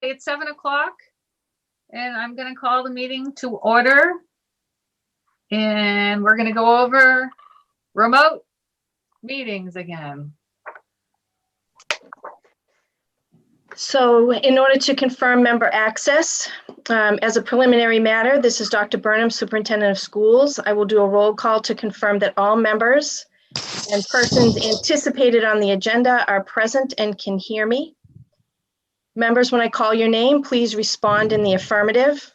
It's 7 o'clock and I'm going to call the meeting to order. And we're going to go over remote meetings again. So in order to confirm member access, as a preliminary matter, this is Dr. Burnham, Superintendent of Schools. I will do a roll call to confirm that all members and persons anticipated on the agenda are present and can hear me. Members, when I call your name, please respond in the affirmative.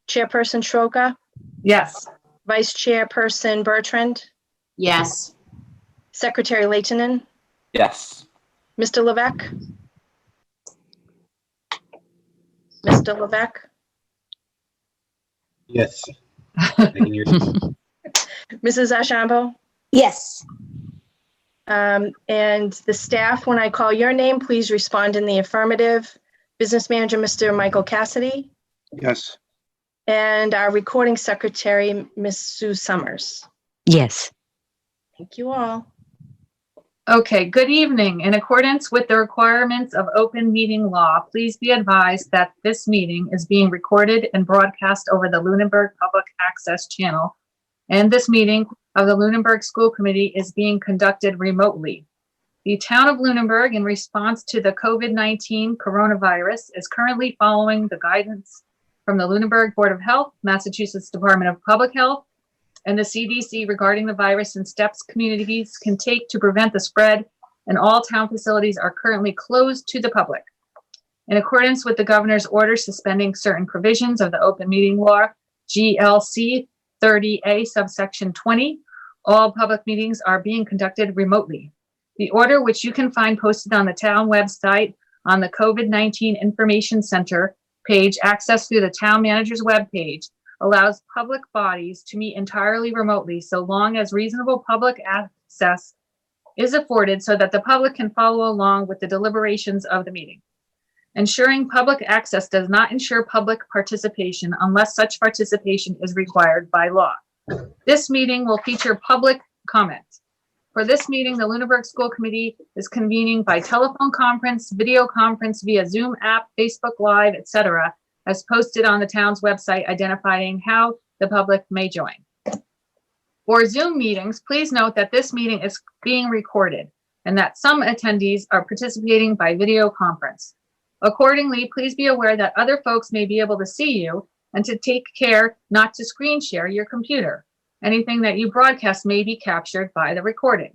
Chairperson Schroka, Yes. Vice Chairperson Bertrand, Yes. Secretary Lehtinen, Yes. Mr. Levesque. Mr. Levesque, Yes. I can hear you. Mrs. Ashambo, Yes. and the staff, when I call your name, please respond in the affirmative. Business Manager, Mr. Michael Cassidy, Yes. and our recording secretary, Ms. Sue Summers. Yes. Thank you all. Okay, good evening. In accordance with the requirements of open meeting law, please be advised that this meeting is being recorded and broadcast over the Lunenburg Public Access Channel. And this meeting of the Lunenburg School Committee is being conducted remotely. The town of Lunenburg, in response to the COVID-19 coronavirus, is currently following the guidance from the Lunenburg Board of Health, Massachusetts Department of Public Health, and the CDC regarding the virus and steps communities can take to prevent the spread, and all town facilities are currently closed to the public. In accordance with the governor's order suspending certain provisions of the open meeting law, GLC 30A subsection 20, all public meetings are being conducted remotely. The order, which you can find posted on the town website on the COVID-19 Information Center page, accessed through the town manager's webpage, allows public bodies to meet entirely remotely so long as reasonable public access is afforded so that the public can follow along with the deliberations of the meeting. Ensuring public access does not ensure public participation unless such participation is required by law. This meeting will feature public comment. For this meeting, the Lunenburg School Committee is convening by telephone conference, video conference via Zoom app, Facebook Live, etc., as posted on the town's website identifying how the public may join. For Zoom meetings, please note that this meeting is being recorded and that some attendees are participating by video conference. Accordingly, please be aware that other folks may be able to see you and to take care not to screen share your computer. Anything that you broadcast may be captured by the recording.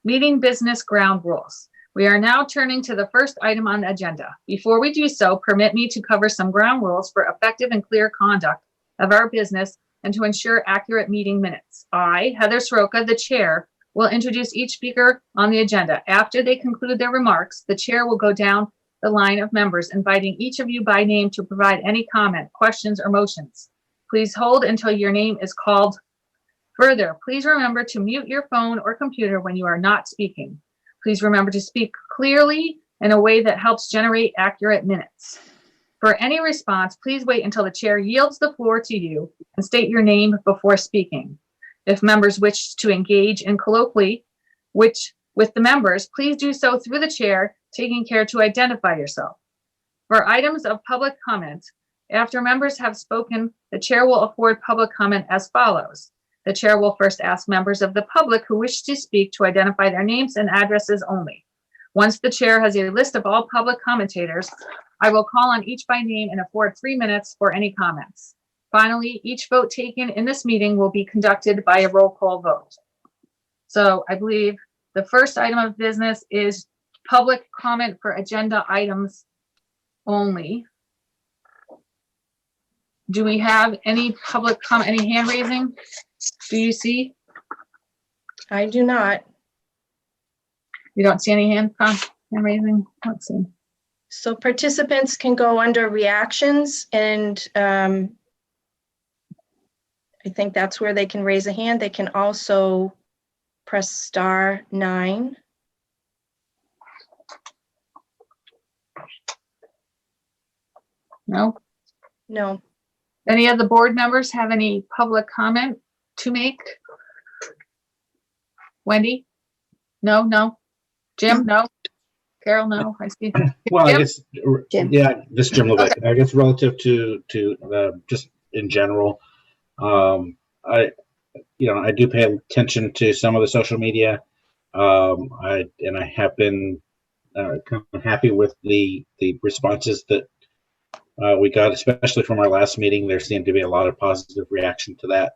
Meeting business ground rules. We are now turning to the first item on the agenda. Before we do so, permit me to cover some ground rules for effective and clear conduct of our business and to ensure accurate meeting minutes. I, Heather Soroka, the chair, will introduce each speaker on the agenda. After they conclude their remarks, the chair will go down the line of members, inviting each of you by name to provide any comment, questions, or motions. Please hold until your name is called. Further, please remember to mute your phone or computer when you are not speaking. Please remember to speak clearly in a way that helps generate accurate minutes. For any response, please wait until the chair yields the floor to you and state your name before speaking. If members wish to engage in colloquy with the members, please do so through the chair, taking care to identify yourself. For items of public comment, after members have spoken, the chair will afford public comment as follows. The chair will first ask members of the public who wish to speak to identify their names and addresses only. Once the chair has a list of all public commentators, I will call on each by name and afford 3 minutes for any comments. Finally, each vote taken in this meeting will be conducted by a roll call vote. So I believe the first item of business is public comment for agenda items only. Do we have any public comment, any hand raising? Do you see? I do not. You don't see any hand raising? Let's see. So participants can go under reactions and I think that's where they can raise a hand. They can also press *9. No? No. Any of the board members have any public comment to make? Wendy? No? Jim? No? Carol, no, I see. Well, I Jim? guess, Jim. yeah, this is Jim Levesque. I guess relative to just in general, I I do pay attention to some of the social media. I have been kind of happy with the responses that we got, especially from our last meeting. There seemed to be a lot of positive reaction to that.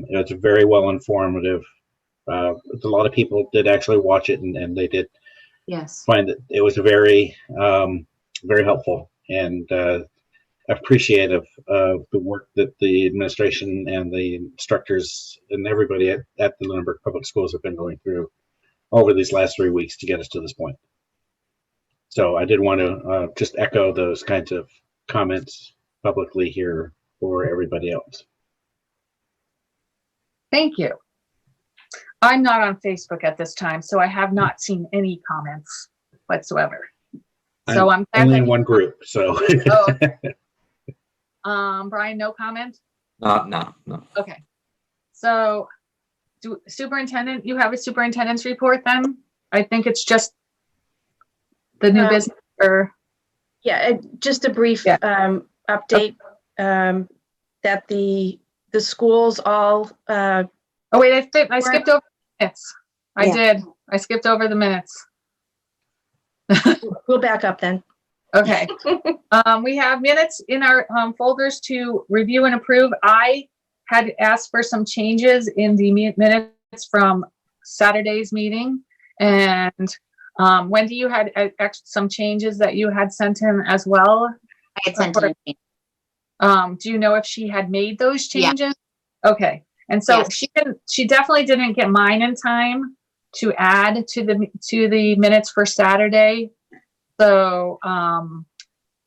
It's very well informative. A lot of people did actually watch it, and they did Yes. find that it was very, very helpful and appreciative of the work that the administration and the instructors and everybody at the Lunenburg Public Schools have been going through over these last 3 weeks to get us to this point. So I did want to just echo those kinds of comments publicly here for everybody else. Thank you. I'm not on Facebook at this time, so I have not seen any comments whatsoever. So I'm glad Only that in one group, so. Oh, Brian, no comment? No. Okay. So superintendent, you have a superintendent's report then? I think it's just the new business or, Yeah, just a brief Yeah. update that the schools all, oh wait, I skipped over the minutes. I Yeah. did. I skipped over the minutes. we'll back up then. Okay. We have minutes in our folders to review and approve. I had asked for some changes in the minutes from Saturday's meeting. And Wendy, you had some changes that you had sent in as well. I had sent it in. Do you know if she had made those Yeah. changes? Okay. And so Yes. she definitely didn't get mine in time to add to the minutes for Saturday. So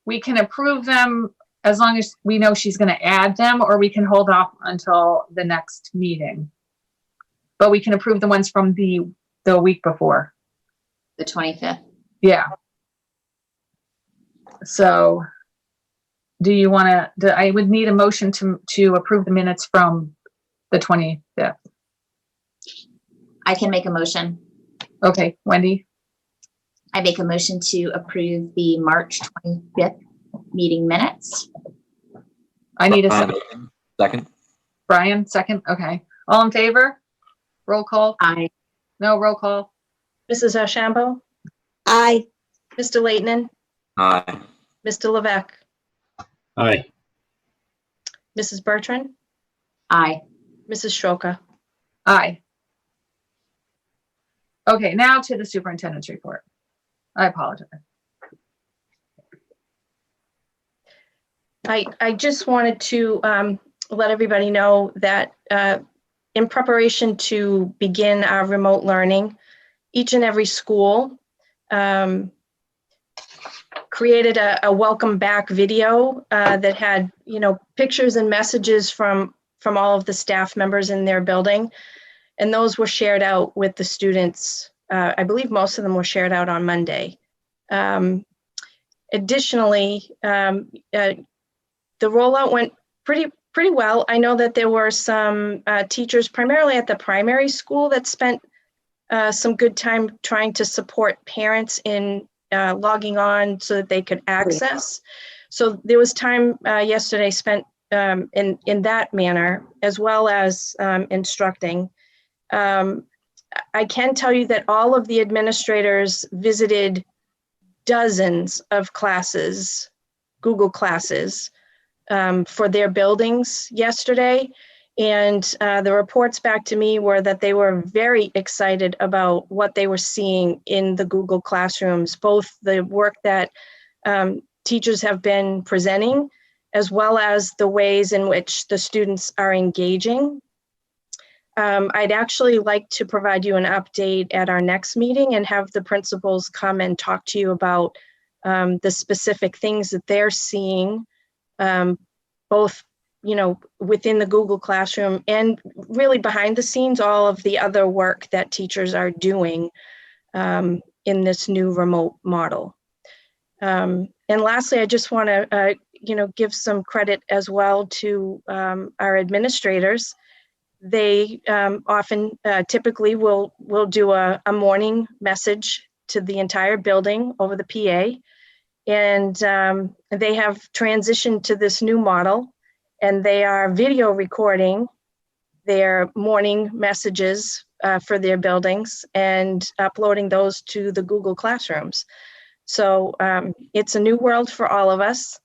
we can approve them as long as we know she's going to add them, or we can hold off until the next meeting. But we can approve the ones from the week before. The 25th. Yeah. So do you want to, I would need a motion to approve the minutes from the 25th. I can make a motion. Okay, Wendy? I make a motion to approve the March 25th meeting minutes. I need a second. Second. Brian, second? Okay. All in favor? Roll call? Aye. No, roll call? Mrs. Ashambo, Aye. Mr. Leighton, Aye. Mr. Levesque, Aye. Mrs. Bertrand, Aye. Mrs. Stroka. Aye. Okay, now to the superintendent's report. I apologize. I just wanted to let everybody know that in preparation to begin our remote learning, each and every school created a welcome back video that had, pictures and messages from all of the staff members in their building. And those were shared out with the students. I believe most of them were shared out on Monday. Additionally, the rollout went pretty well. I know that there were some teachers, primarily at the primary school, that spent some good time trying to support parents in logging on so that they could access. So there was time yesterday spent in that manner, as well as instructing. I can tell you that all of the administrators visited dozens of classes, Google classes, for their buildings yesterday. And the reports back to me were that they were very excited about what they were seeing in the Google classrooms, both the work that teachers have been presenting, as well as the ways in which the students are engaging. I'd actually like to provide you an update at our next meeting and have the principals come and talk to you about the specific things that they're seeing, both within the Google Classroom and really behind the scenes, all of the other work that teachers are doing in this new remote model. And lastly, I just want to, give some credit as well to our administrators. They often typically will do a morning message to the entire building over the PA. And they have transitioned to this new model, and they are video recording their morning messages for their buildings and uploading those to the Google Classrooms. So it's a new world for all of us.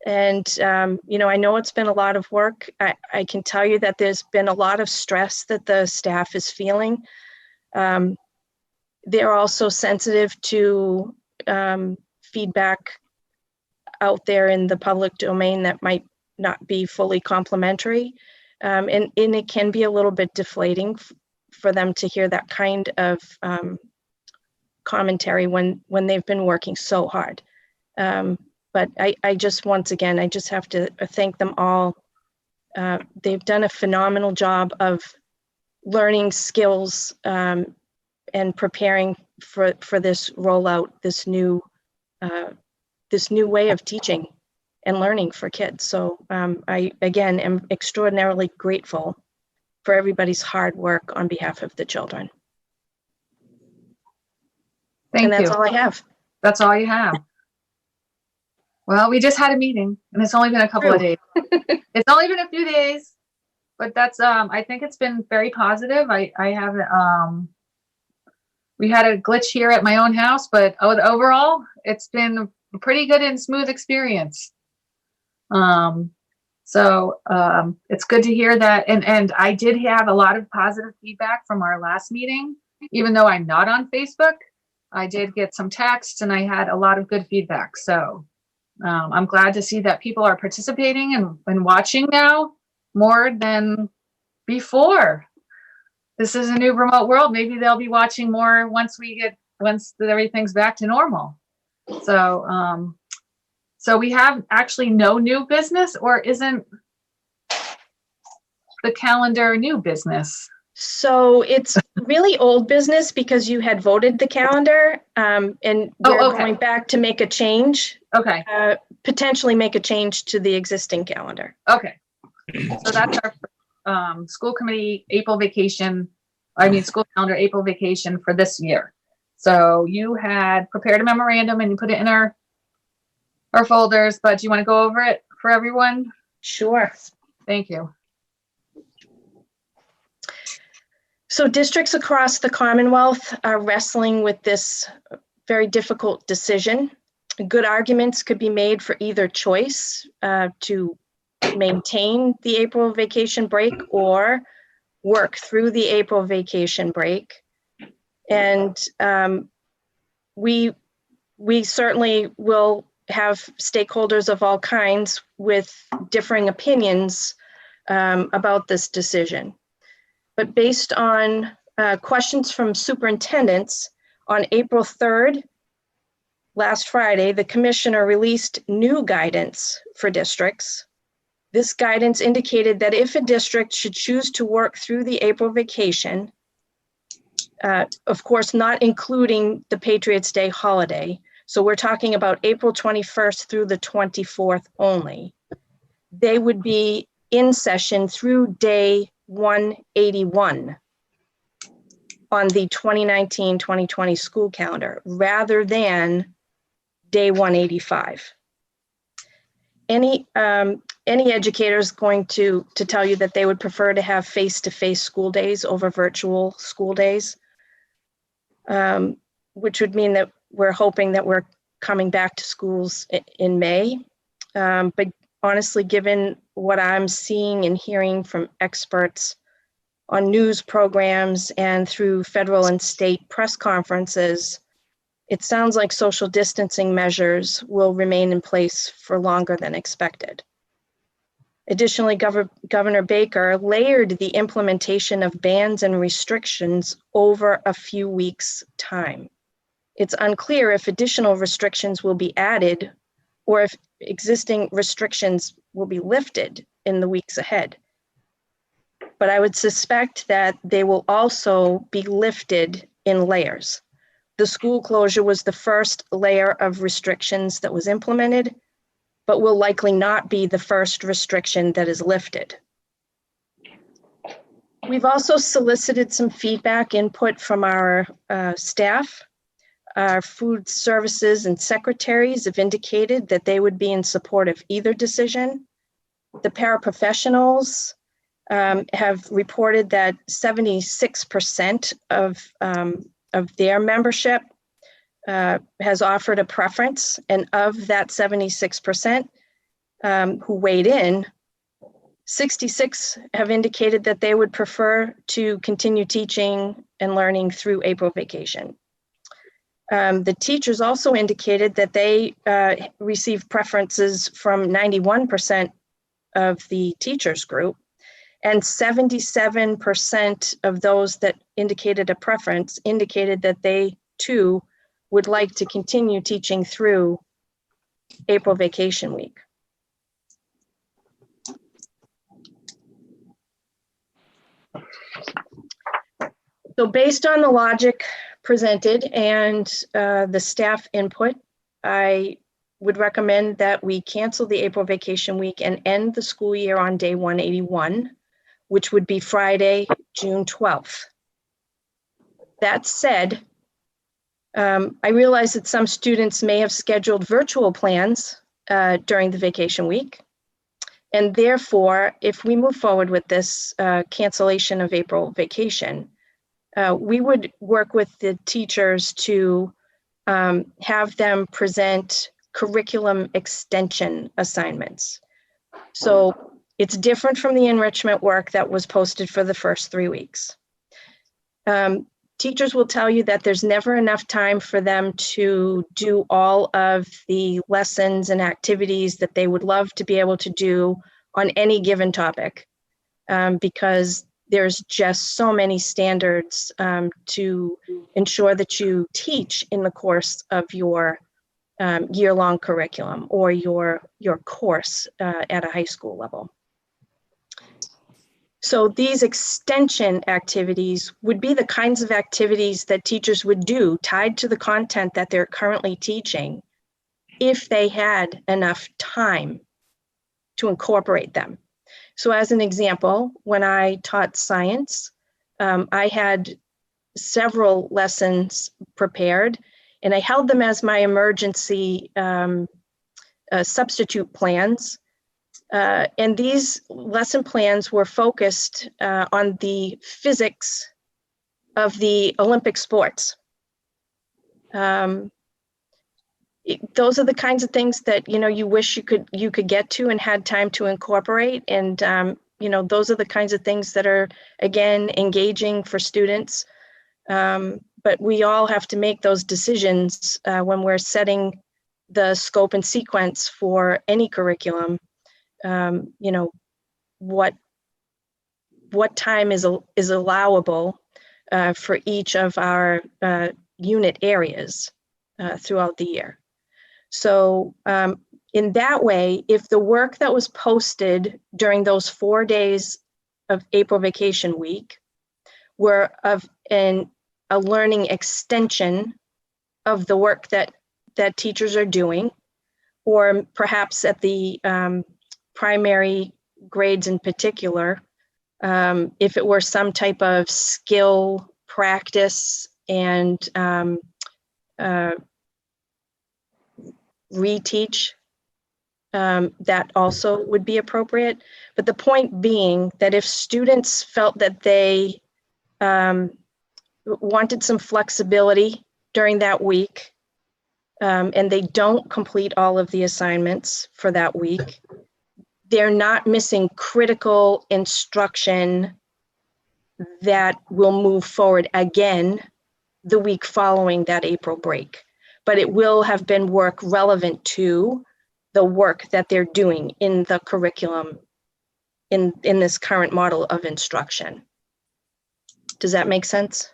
And, I know it's been a lot of work. I can tell you that there's been a lot of stress that the staff is feeling. They're also sensitive to feedback out there in the public domain that might not be fully complimentary. And it can be a little bit deflating for them to hear that kind of commentary when they've been working so hard. But I just, once again, I just have to thank them all. They've done a phenomenal job of learning skills and preparing for this rollout, this new way of teaching and learning for kids. So I, again, am extraordinarily grateful for everybody's hard work on behalf of the children. Thank And that's you. all I have. That's all you have. Well, we just had a meeting and it's only been a couple of True. days. It's only been a few days, but that's, I think it's been very positive. I have, we had a glitch here at my own house, but overall it's been a pretty good and smooth experience. So it's good to hear that. And I did have a lot of positive feedback from our last meeting, even though I'm not on Facebook. I did get some texts and I had a lot of good feedback. So I'm glad to see that people are participating and watching now more than before. This is a new remote world. Maybe they'll be watching more once everything's back to normal. So, so we have actually no new business, or isn't the calendar new business? So it's really old business because you had voted the calendar, and we're okay. going back to make a change, Okay, potentially make a change to the existing calendar. okay. So that's our school committee school calendar April vacation for this year. So you had prepared a memorandum and you put it in our folders, but do you want to go over it for everyone? Sure. Thank you. So districts across the Commonwealth are wrestling with this very difficult decision. Good arguments could be made for either choice, to maintain the April vacation break or work through the April vacation break. And we certainly will have stakeholders of all kinds with differing opinions about this decision. But based on questions from superintendents, on April 3rd, last Friday, the commissioner released new guidance for districts. This guidance indicated that if a district should choose to work through the April vacation, of course, not including the Patriots' Day holiday, so we're talking about April 21st through the 24th only, they would be in session through day 181 on the 2019-2020 school calendar, rather than day 185. Any educator is going to tell you that they would prefer to have face-to-face school days over virtual school days, which would mean that we're hoping that we're coming back to schools in May. But honestly, given what I'm seeing and hearing from experts on news programs and through federal and state press conferences, it sounds like social distancing measures will remain in place for longer than expected. Additionally, Governor Baker layered the implementation of bans and restrictions over a few weeks' time. It's unclear if additional restrictions will be added or if existing restrictions will be lifted in the weeks ahead. But I would suspect that they will also be lifted in layers. The school closure was the first layer of restrictions that was implemented, but will likely not be the first restriction that is lifted. We've also solicited some feedback input from our staff. Our food services and secretaries have indicated that they would be in support of either decision. The paraprofessionals have reported that 76% of their membership has offered a preference, and of that 76% who weighed in, 66 have indicated that they would prefer to continue teaching and learning through April vacation. The teachers also indicated that they received preferences from 91% of the teachers group, and 77% of those that indicated a preference indicated that they too would like to continue teaching through April vacation week. So based on the logic presented and the staff input, I would recommend that we cancel the April vacation week and end the school year on day 181, which would be Friday, June 12th. That said, I realize that some students may have scheduled virtual plans during the vacation week. And therefore, if we move forward with this cancellation of April vacation, we would work with the teachers to have them present curriculum extension assignments. So it's different from the enrichment work that was posted for the first 3 weeks. Teachers will tell you that there's never enough time for them to do all of the lessons and activities that they would love to be able to do on any given topic, because there's just so many standards to ensure that you teach in the course of your year-long curriculum or your course at a high school level. So these extension activities would be the kinds of activities that teachers would do tied to the content that they're currently teaching if they had enough time to incorporate them. So as an example, when I taught science, I had several lessons prepared and I held them as my emergency substitute plans. And these lesson plans were focused on the physics of the Olympic sports. Those are the kinds of things that, you know, you wish you could get to and had time to incorporate. And, you know, those are the kinds of things that are, again, engaging for students. But we all have to make those decisions when we're setting the scope and sequence for any curriculum. You know, what time is allowable for each of our unit areas throughout the year. So in that way, if the work that was posted during those 4 days of April vacation week were of a learning extension of the work that teachers are doing, or perhaps at the primary grades in particular, if it were some type of skill practice and reteach, that also would be appropriate. But the point being that if students felt that they wanted some flexibility during that week, and they don't complete all of the assignments for that week, they're not missing critical instruction that will move forward again the week following that April break. But it will have been work relevant to the work that they're doing in the curriculum in this current model of instruction. Does that make sense?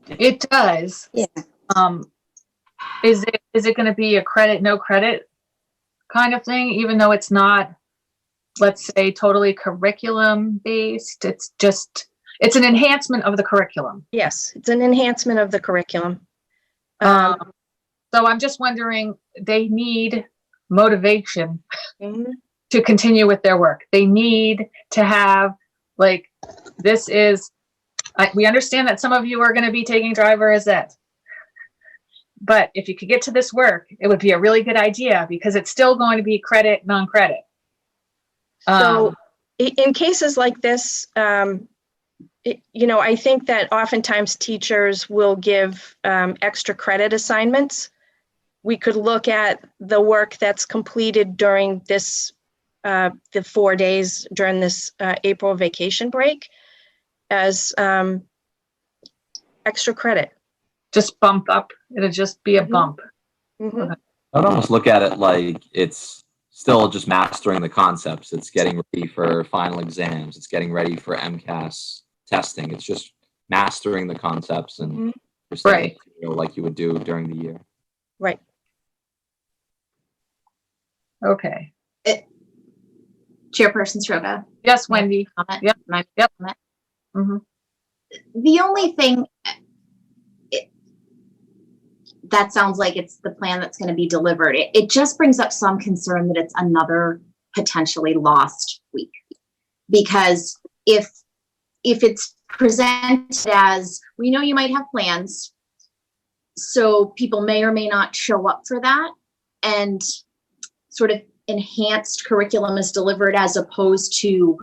It does. Yeah. Is it going to be a credit, no credit kind of thing, even though it's not, let's say, totally curriculum based? It's an enhancement of the curriculum. Yes, it's an enhancement of the curriculum. So I'm just wondering, they need motivation Mhm. to continue with their work. They need to have, like, we understand that some of you are going to be taking driver as ed. But if you could get to this work, it would be a really good idea because it's still going to be credit, non-credit. So in cases like this, I think that oftentimes teachers will give extra credit assignments. We could look at the work that's completed during this, the 4 days during this April vacation break as extra credit. Just bump up. It'll just be a Mhm. bump. Mhm. I'd almost look at it like it's still just mastering the concepts. It's getting ready for final exams. It's getting ready for MCAS testing. It's just mastering the concepts and Mhm. presenting like you would do during the year. Right. Okay. Chairperson Stroga. Yes, Wendy. Comment? Yep. My Yep. comment. Mhm. The only thing, that sounds like it's the plan that's going to be delivered. It just brings up some concern that it's another potentially lost week. Because if it's presented as, we know you might have plans, so people may or may not show up for that, and sort of enhanced curriculum is delivered as opposed to,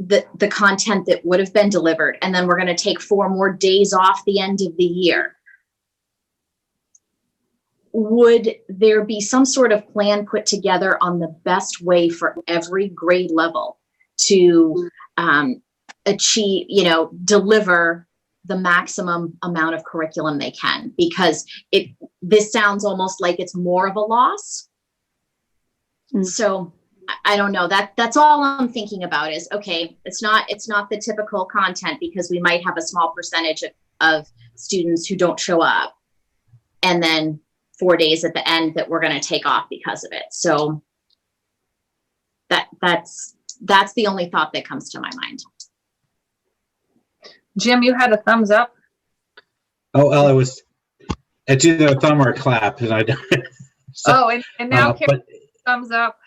the content that would have been delivered, and then we're going to take 4 more days off the end of the year. Would there be some sort of plan put together on the best way for every grade level to achieve, deliver the maximum amount of curriculum they can? Because this sounds almost like it's more of a loss. So I don't know. That's all I'm thinking about is, okay, it's not the typical content because we might have a small percentage of students who don't show up, and then 4 days at the end that we're going to take off because of it. So that's the only thought that comes to my mind. Jim, you had a thumbs up. Oh, well, it's either a thumb or a clap, and I don't. So, and now Karen, but thumbs up.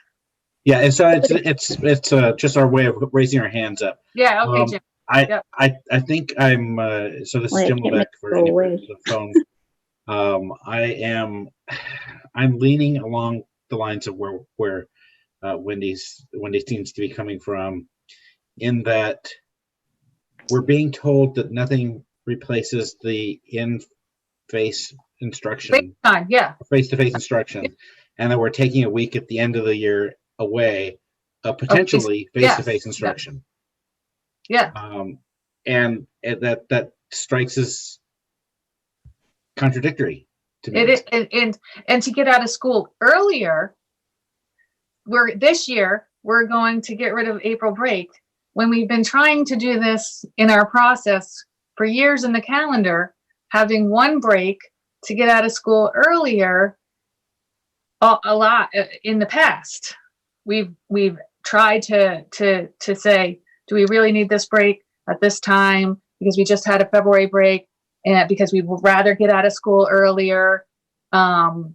yeah, and so it's just our way of raising our hands up. Yeah. Okay, Jim. I think I'm so this is Jim Lebeck for anybody on the phone. I'm leaning along the lines of where Wendy seems to be coming from, in that we're being told that nothing replaces the in-face instruction, face-to-face instruction, and that we're taking a week at the end of the year away, potentially face-to-face instruction. Yeah. And that strikes as contradictory to me. It is, and to get out of school earlier, this year we're going to get rid of April break when we've been trying to do this in our process for years in the calendar, having one break to get out of school earlier. A lot in the past, we've tried to say, do we really need this break at this time? Because we just had a February break, and because we would rather get out of school earlier. I'm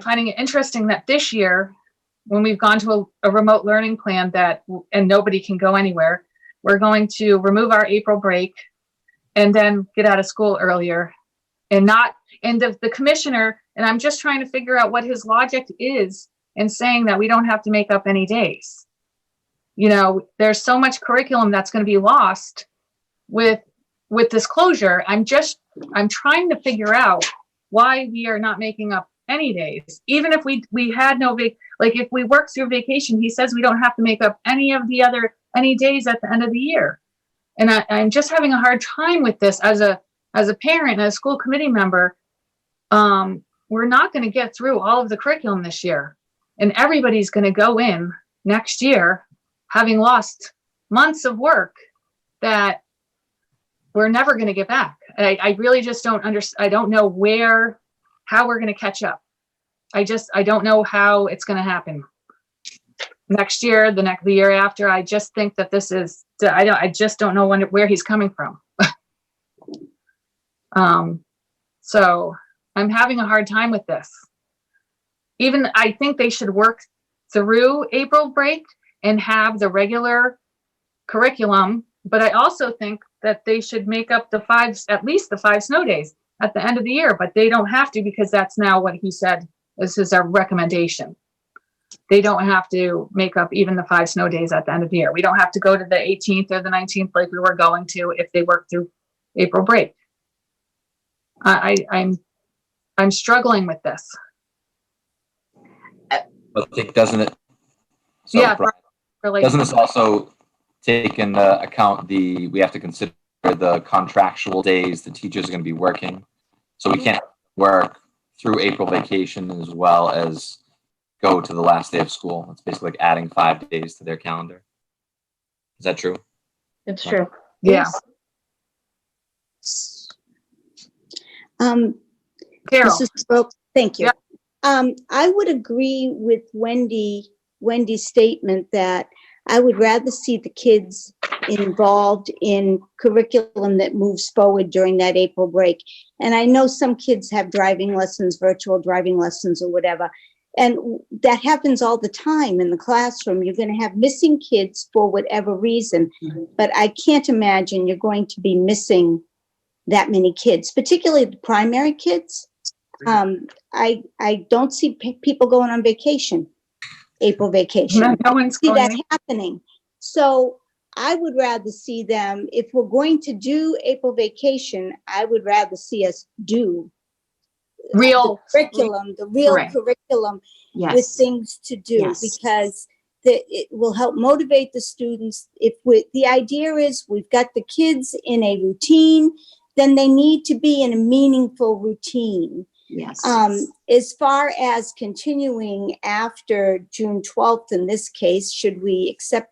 finding it interesting that this year, when we've gone to a remote learning plan and nobody can go anywhere, we're going to remove our April break and then get out of school earlier, and the commissioner, and I'm just trying to figure out what his logic is in saying that we don't have to make up any days. There's so much curriculum that's going to be lost with this closure. I'm trying to figure out why we are not making up any days. Even if we had no if we work through vacation, he says we don't have to make up any days at the end of the year. And I'm just having a hard time with this as a parent and a school committee member. We're not going to get through all of the curriculum this year, and everybody's going to go in next year having lost months of work that we're never going to get back. I really just don't understand. I don't know how we're going to catch up. I don't know how it's going to happen next year, the year after. I just think that this is, I just don't know where he's coming from. So I'm having a hard time with this. Even I think they should work through April break and have the regular curriculum But I also think that they should make up at least the 5 snow days at the end of the year, but they don't have to because that's now what he said. This is our recommendation. They don't have to make up even the 5 snow days at the end of the year. We don't have to go to the 18th or the 19th like we were going to if they work through April break. I'm struggling with this. But I think, doesn't it? So, Yeah, Brian, for like, doesn't this also take into account we have to consider the contractual days the teachers are going to be working? So we can't work through April vacation as well as go to the last day of school. It's basically like adding 5 days to their calendar. Is that true? It's true. yeah. Carol, Mrs. Swope, thank you. Yeah. I would agree with Wendy's statement that I would rather see the kids involved in curriculum that moves forward during that April break. And I know some kids have driving lessons, virtual driving lessons or whatever. And that happens all the time in the classroom. You're going to have missing kids for whatever reason, but I can't imagine you're going to be missing that many kids, particularly the primary kids. I don't see people going on vacation, April vacation. no one's See going that any- happening. So I would rather see them, if we're going to do April vacation, I would rather see us do real the curriculum, the real Correct. curriculum with Yes. things to do, Yes. because it will help motivate the students. The idea is we've got the kids in a routine, then they need to be in a meaningful routine. Yes. As far as continuing after June 12th, in this case, should we accept,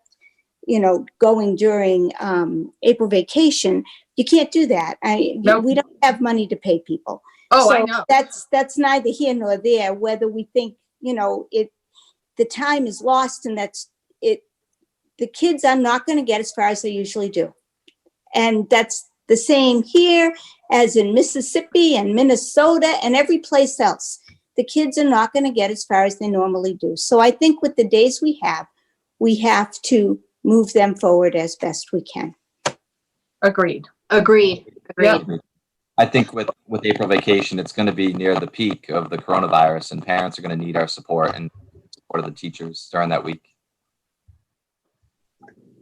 going during April vacation, you can't do that. Nope. We don't have money to pay people. Oh, I So know. that's neither here nor there, whether we think, the time is lost and the kids are not going to get as far as they usually do. And that's the same here as in Mississippi and Minnesota and every place else. The kids are not going to get as far as they normally do. So I think with the days we have to move them forward as best we can. Agreed. Agreed. Yep. I think with April vacation, it's going to be near the peak of the coronavirus, and parents are going to need our support and support of the teachers during that week.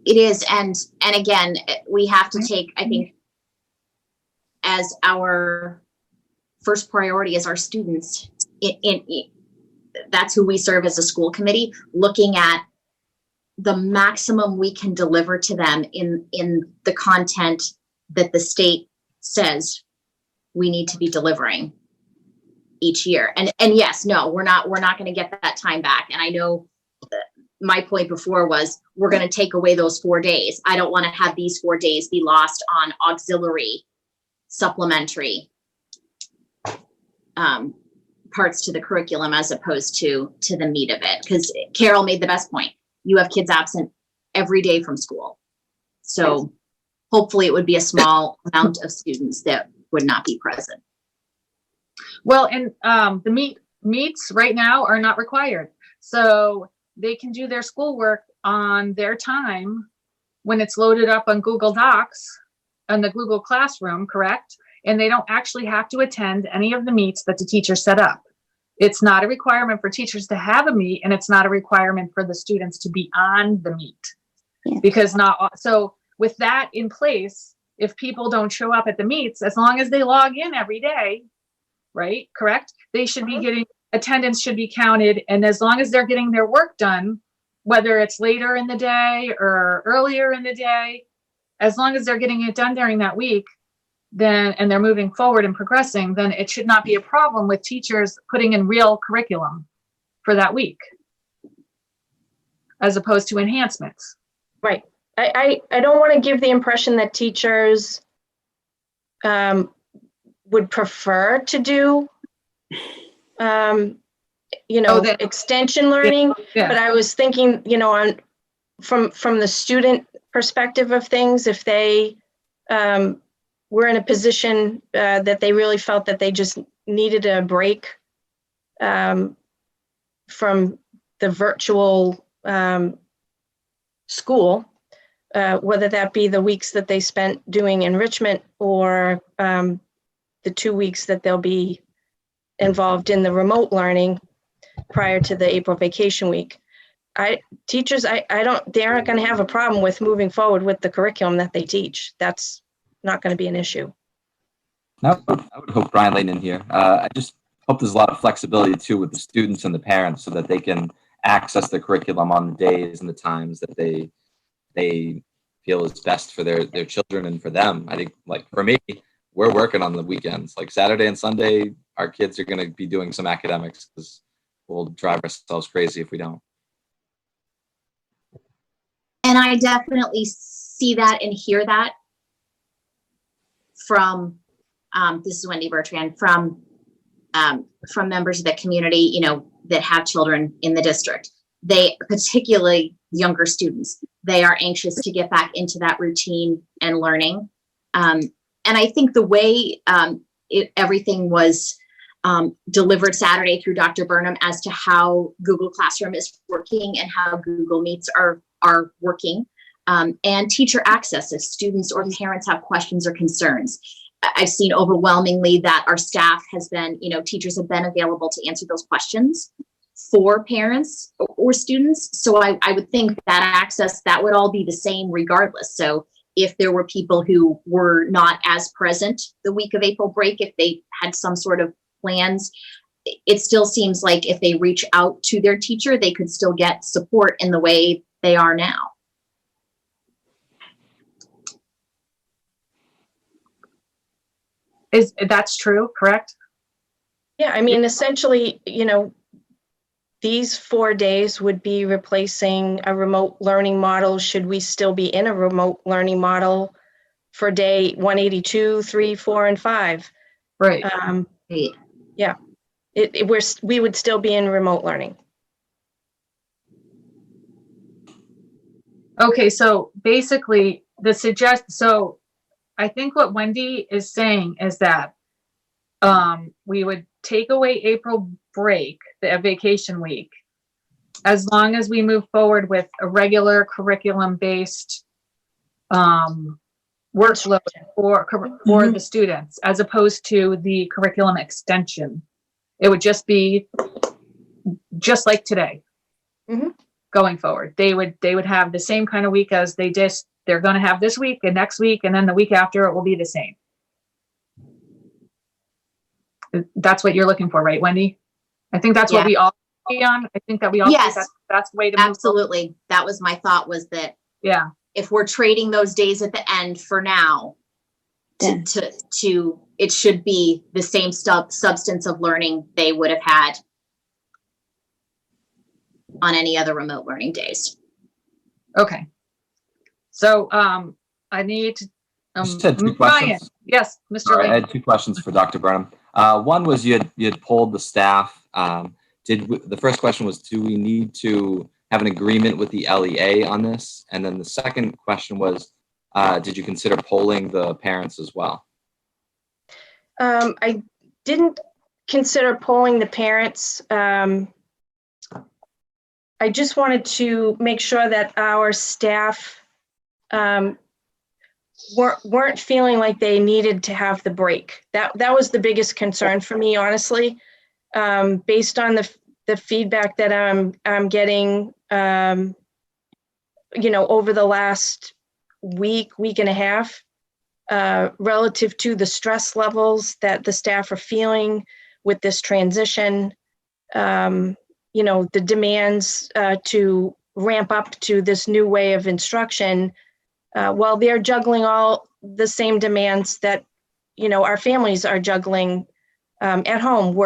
It is, and again, we have to take, I think, as our first priority as our students. That's who we serve as a school committee, looking at the maximum we can deliver to them in the content that the state says we need to be delivering each year. And yes, no, we're not going to get that time back. And I know my point before was we're going to take away those 4 days. I don't want to have these 4 days be lost on auxiliary, supplementary parts to the curriculum as opposed to the meat of it. Because Carol made the best point. You have kids absent every day from school. So hopefully it would be a small amount of students that would not be present. Well, and the meets right now are not required. So they can do their schoolwork on their time when it's loaded up on Google Docs and the Google Classroom, correct? And they don't actually have to attend any of the meets that the teacher set up. It's not a requirement for teachers to have a meet, and it's not a requirement for the students to be on the meet. Yeah. Because so with that in place, if people don't show up at the meets, as long as they log in every day, right? Correct? They should be getting, attendance should be counted. And as long as they're getting their work done, whether it's later in the day or earlier in the day, as long as they're getting it done during that week, then, and they're moving forward and progressing, then it should not be a problem with teachers putting in real curriculum for that week, as opposed to enhancements. Right. I don't want to give the impression that teachers would prefer to do, extension learning. Yeah. But I was thinking, from the student perspective of things, if they were in a position that they really felt that they just needed a break from the virtual school, whether that be the weeks that they spent doing enrichment or the 2 weeks that they'll be involved in the remote learning prior to the April vacation week. Teachers, they aren't going to have a problem with moving forward with the curriculum that they teach. That's not going to be an issue. I would hope Brian Layton in here. I just hope there's a lot of flexibility too with the students and the parents so that they can access the curriculum on the days and the times that they feel is best for their children and for them. I think, like, for me, we're working on the weekends. Like Saturday and Sunday, our kids are going to be doing some academics because we'll drive ourselves crazy if we don't. And I definitely see that and hear that from, this is Wendy Bertrand, from members of the community, you know, that have children in the district. They, particularly younger students, they are anxious to get back into that routine and learning. And I think the way everything was delivered Saturday through Dr. Burnham as to how Google Classroom is working and how Google Meets are working, and teacher access if students or parents have questions or concerns. I've seen overwhelmingly that our staff has been, you know, teachers have been available to answer those questions for parents or students. So I would think that access, that would all be the same regardless. So if there were people who were not as present the week of April break, if they had some sort of plans, it still seems like if they reach out to their teacher, they could still get support in the way they are now. That's true, correct? Yeah, I mean, essentially, you know, these 4 days would be replacing a remote learning model. Should we still be in a remote learning model for day 182, 3, 4, and 5? Right. Yeah, we would still be in remote learning. Okay, so basically so I think what Wendy is saying is that we would take away April break, the vacation week, as long as we move forward with a regular curriculum-based workload for the students, as opposed to the curriculum extension. It would just be just like today. Mm-hmm. Going forward. They would have the same kind of week as they're going to have this week and next week, and then the week after it will be the same. That's what you're looking for, right, Wendy? I think that's what we all agree on. I think that we all Yes, that's the way to move absolutely. That was my thought, was that Yeah. if we're trading those days at the end for now, Yeah. to it should be the same substance of learning they would have had on any other remote learning days. Okay. So I need to Just had two Brian. questions. Yes, Mr. Sorry, I Lee. had two questions for Dr. Burnham. One was you had polled the staff. The first question was, do we need to have an agreement with the LEA on this? And then the second question was, did you consider polling the parents as well? I didn't consider polling the parents. I just wanted to make sure that our staff weren't feeling like they needed to have the break. That was the biggest concern for me, honestly. Based on the feedback that I'm getting, you know, over the last week and a half, relative to the stress levels that the staff are feeling with this transition, you know, the demands to ramp up to this new way of instruction, while they're juggling all the same demands that, you know, our families are juggling at home,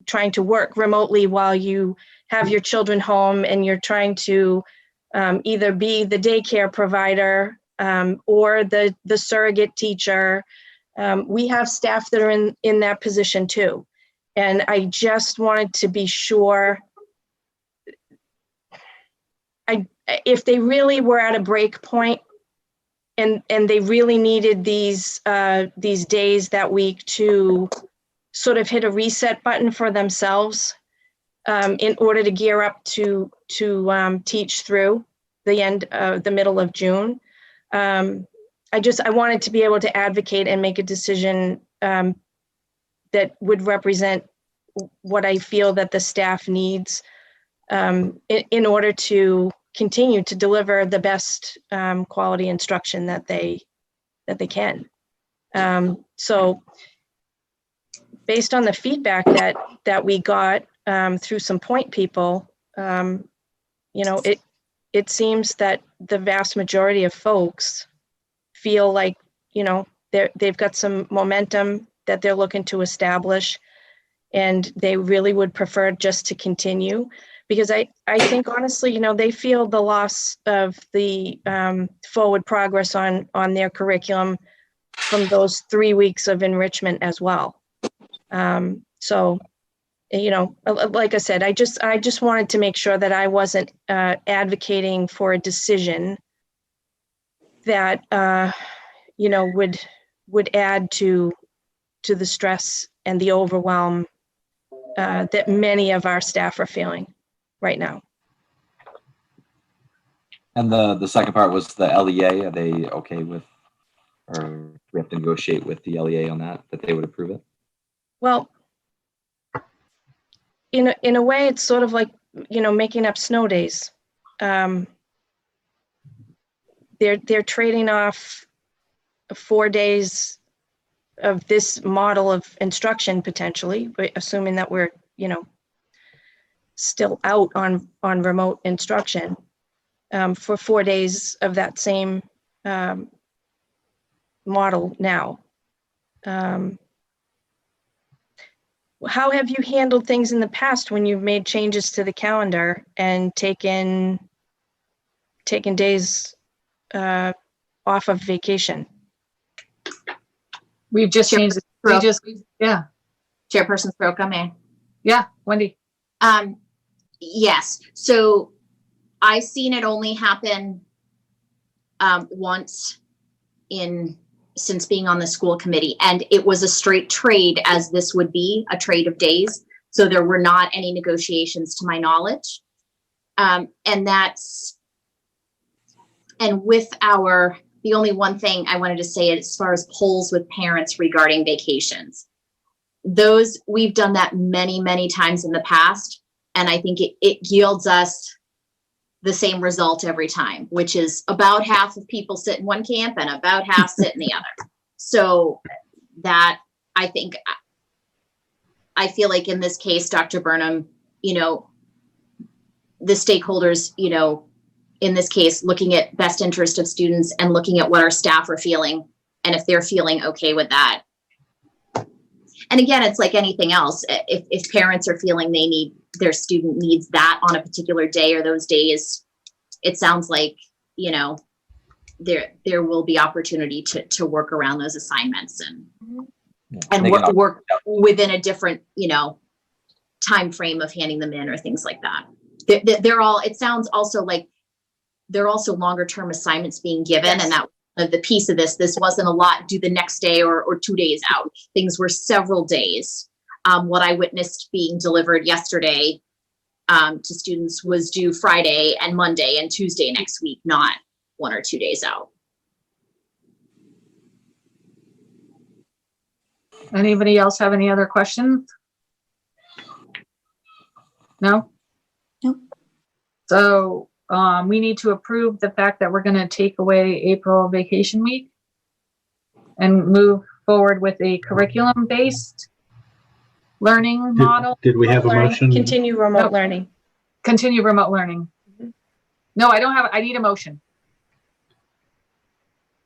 trying to work remotely while you have your children home and you're trying to either be the daycare provider or the surrogate teacher. We have staff that are in that position too. And I just wanted to be sure if they really were at a break point and they really needed these days that week to sort of hit a reset button for themselves in order to gear up to teach through. the middle of June. I wanted to be able to advocate and make a decision that would represent what I feel that the staff needs in order to continue to deliver the best quality instruction that they can. So based on the feedback that we got through some point people, it seems that the vast majority of folks feel like, they've got some momentum that they're looking to establish, and they really would prefer just to continue. Because I think honestly, they feel the loss of the forward progress on their curriculum from those 3 weeks of enrichment as well. So, like I said, I just wanted to make sure that I wasn't advocating for a decision that would add to the stress and the overwhelm that many of our staff are feeling right now. And the second part was the LEA. Are they okay with, or do we have to negotiate with the LEA on that they would approve it? Well, in a way, it's sort of like, making up snow days. They're trading off 4 days of this model of instruction potentially, but assuming that we're, still out on remote instruction, for 4 days of that same model now. How have you handled things in the past when you've made changes to the calendar and taken days off of vacation? We've just changed it. Yeah, Chairperson Soroka, may yeah, Wendy. Yes. So I've seen it only happen once since being on the school committee, and it was a straight trade, as this would be a trade of days. So there were not any negotiations to my knowledge. And with the only one thing I wanted to say as far as polls with parents regarding vacations, we've done that many, many times in the past. And I think it yields us the same result every time, which is about half of people sit in one camp and about half sit in the other. So that, I feel like in this case, Dr. Burnham, the stakeholders, in this case, looking at best interest of students and looking at what our staff are feeling, and if they're feeling okay with that. And again, it's like anything else. If parents are feeling their student needs that on a particular day or those days, it sounds like, there will be opportunity to work around those assignments and work within a different, time frame of handing them in or things like that. It sounds also like they're also longer term assignments being given. Yes. And that the piece of this wasn't a lot do the next day or 2 days out. Things were several days. What I witnessed being delivered yesterday to students was due Friday and Monday and Tuesday next week, not 1 or 2 days out. Anybody else have any other questions? No? Nope. So we need to approve the fact that we're going to take away April vacation week and move forward with a curriculum-based learning model. Did we have a motion? Continue remote learning. Continue remote learning. No, I need a motion.